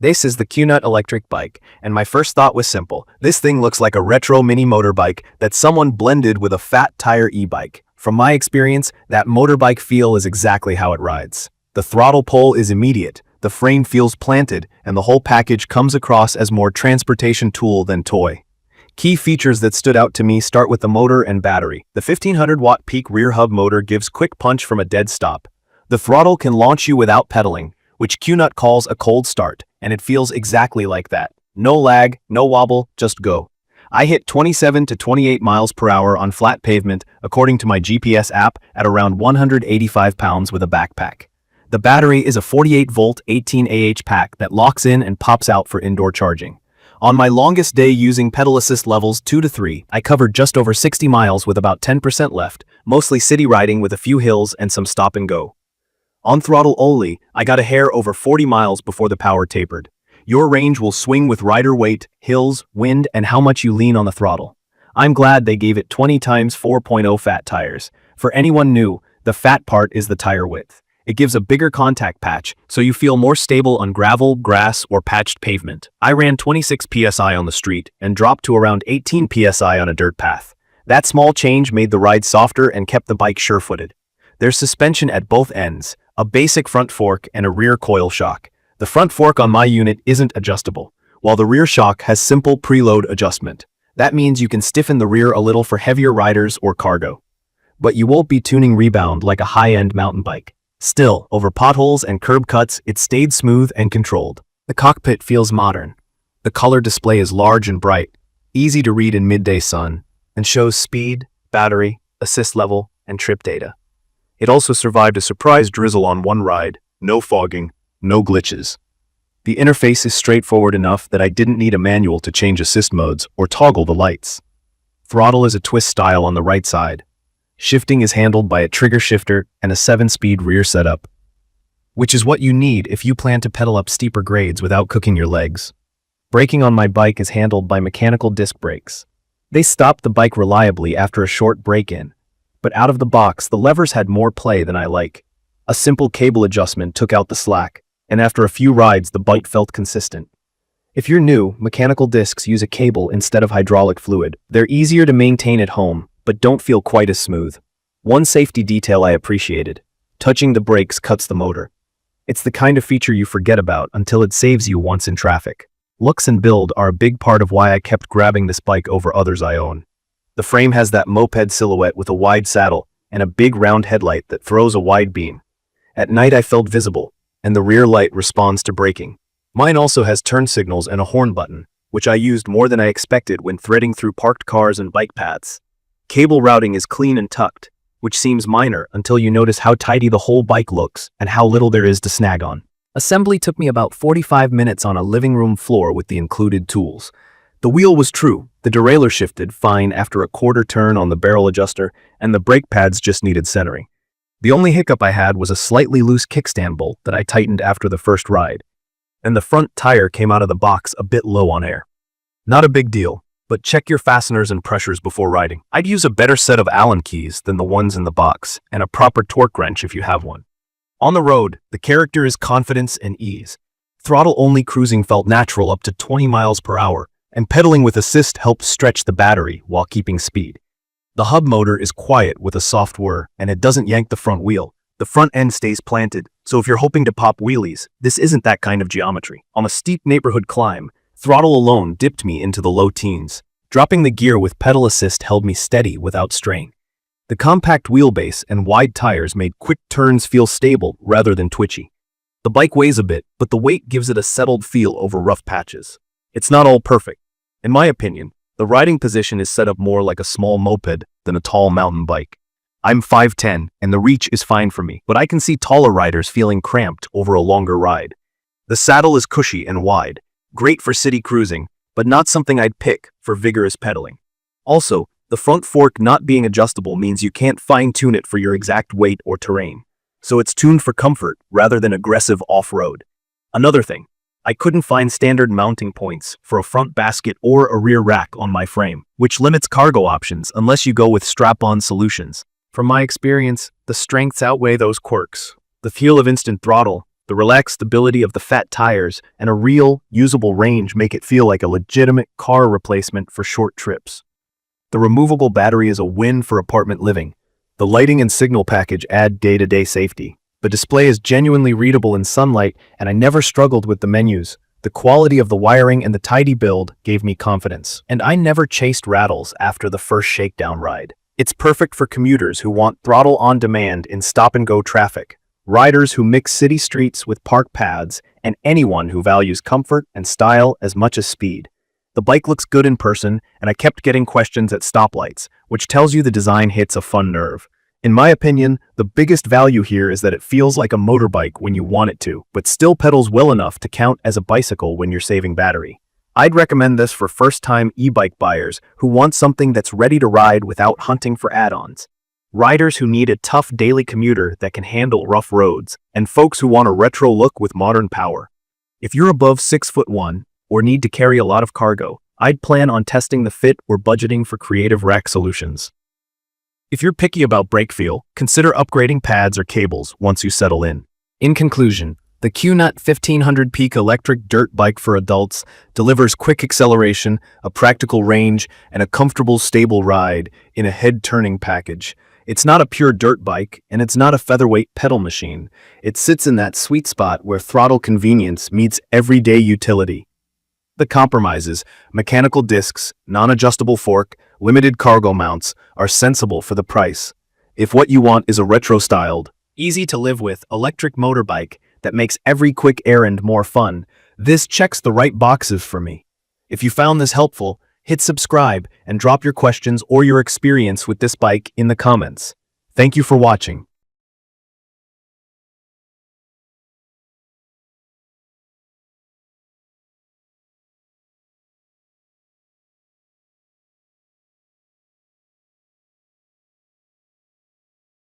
This is the QNUT electric bike, and my first thought was simple. This thing looks like a retro mini motorbike that someone blended with a fat tire e-bike. From my experience, that motorbike feel is exactly how it rides. The throttle pull is immediate, the frame feels planted, and the whole package comes across as more transportation tool than toy. Key features that stood out to me start with the motor and battery. The 1500-watt peak rear hub motor gives quick punch from a dead stop. The throttle can launch you without pedaling, which QNUT calls a cold start, and it feels exactly like that. No lag, no wobble, just go. I hit 27 to 28 miles per hour on flat pavement, according to my GPS app, at around 185 pounds with a backpack. The battery is a 48-volt 18Ah pack that locks in and pops out for indoor charging. On my longest day using pedal assist levels 2 to 3, I covered just over 60 miles with about 10% left, mostly city riding with a few hills and some stop and go. On throttle only, I got a hair over 40 miles before the power tapered. Your range will swing with rider weight, hills, wind, and how much you lean on the throttle. I'm glad they gave it 20 times 4.0 fat tires. For anyone new, the fat part is the tire width. It gives a bigger contact patch, so you feel more stable on gravel, grass, or patched pavement. I ran 26 psi on the street and dropped to around 18 psi on a dirt path. That small change made the ride softer and kept the bike sure-footed. There's suspension at both ends, a basic front fork and a rear coil shock. The front fork on my unit isn't adjustable, while the rear shock has simple preload adjustment. That means you can stiffen the rear a little for heavier riders or cargo. But you won't be tuning rebound like a high-end mountain bike. Still, over potholes and curb cuts, it stayed smooth and controlled. The cockpit feels modern. The color display is large and bright, easy to read in midday sun, and shows speed, battery, assist level, and trip data. It also survived a surprise drizzle on one ride, no fogging, no glitches. The interface is straightforward enough that I didn't need a manual to change assist modes or toggle the lights. Throttle is a twist style on the right side. Shifting is handled by a trigger shifter and a 7-speed rear setup, which is what you need if you plan to pedal up steeper grades without cooking your legs. Braking on my bike is handled by mechanical disc brakes. They stopped the bike reliably after a short break-in, but out of the box, the levers had more play than I like. A simple cable adjustment took out the slack, and after a few rides, the bike felt consistent. If you're new, mechanical discs use a cable instead of hydraulic fluid. They're easier to maintain at home, but don't feel quite as smooth. One safety detail I appreciated: touching the brakes cuts the motor. It's the kind of feature you forget about until it saves you once in traffic. Looks and build are a big part of why I kept grabbing this bike over others I own. The frame has that moped silhouette with a wide saddle and a big round headlight that throws a wide beam. At night I felt visible, and the rear light responds to braking. Mine also has turn signals and a horn button, which I used more than I expected when threading through parked cars and bike paths. Cable routing is clean and tucked, which seems minor until you notice how tidy the whole bike looks and how little there is to snag on. Assembly took me about 45 minutes on a living room floor with the included tools. The wheel was true, the derailleur shifted fine after a quarter turn on the barrel adjuster, and the brake pads just needed centering. The only hiccup I had was a slightly loose kickstand bolt that I tightened after the first ride, and the front tire came out of the box a bit low on air. Not a big deal, but check your fasteners and pressures before riding. I'd use a better set of Allen keys than the ones in the box, and a proper torque wrench if you have one. On the road, the character is confidence and ease. Throttle-only cruising felt natural up to 20 miles per hour, and pedaling with assist helps stretch the battery while keeping speed. The hub motor is quiet with a soft whir, and it doesn't yank the front wheel. The front end stays planted, so if you're hoping to pop wheelies, this isn't that kind of geometry. On a steep neighborhood climb, throttle alone dipped me into the low teens. Dropping the gear with pedal assist held me steady without strain. The compact wheelbase and wide tires made quick turns feel stable rather than twitchy. The bike weighs a bit, but the weight gives it a settled feel over rough patches. It's not all perfect. In my opinion, the riding position is set up more like a small moped than a tall mountain bike. I'm 5'10", and the reach is fine for me, but I can see taller riders feeling cramped over a longer ride. The saddle is cushy and wide, great for city cruising, but not something I'd pick for vigorous pedaling. Also, the front fork not being adjustable means you can't fine-tune it for your exact weight or terrain, so it's tuned for comfort rather than aggressive off-road. Another thing, I couldn't find standard mounting points for a front basket or a rear rack on my frame, which limits cargo options unless you go with strap-on solutions. From my experience, the strengths outweigh those quirks. The feel of instant throttle, The relaxed stability of the fat tires and a real, usable range make it feel like a legitimate car replacement for short trips. The removable battery is a win for apartment living. The lighting and signal package add day-to-day safety. The display is genuinely readable in sunlight, and I never struggled with the menus. The quality of the wiring and the tidy build gave me confidence, and I never chased rattles after the first shakedown ride. It's perfect for commuters who want throttle on demand in stop-and-go traffic, riders who mix city streets with park paths, and anyone who values comfort and style as much as speed. The bike looks good in person, and I kept getting questions at stoplights, which tells you the design hits a fun nerve. In my opinion, the biggest value here is that it feels like a motorbike when you want it to, but still pedals well enough to count as a bicycle when you're saving battery. I'd recommend this for first-time e-bike buyers who want something that's ready to ride without hunting for add-ons, riders who need a tough daily commuter that can handle rough roads, and folks who want a retro look with modern power. If you're above 6'1", or need to carry a lot of cargo, I'd plan on testing the fit or budgeting for creative rack solutions. If you're picky about brake feel, consider upgrading pads or cables once you settle in. In conclusion, the QNUT 1500 peak electric dirt bike for adults delivers quick acceleration, a practical range, and a comfortable, stable ride in a head-turning package. It's not a pure dirt bike, and it's not a featherweight pedal machine. It sits in that sweet spot where throttle convenience meets everyday utility. The compromises, mechanical discs, non-adjustable fork, limited cargo mounts, are sensible for the price. If what you want is a retro-styled, easy-to-live-with electric motorbike that makes every quick errand more fun, this checks the right boxes for me. If you found this helpful, hit subscribe and drop your questions or your experience with this bike in the comments. Thank you for watching.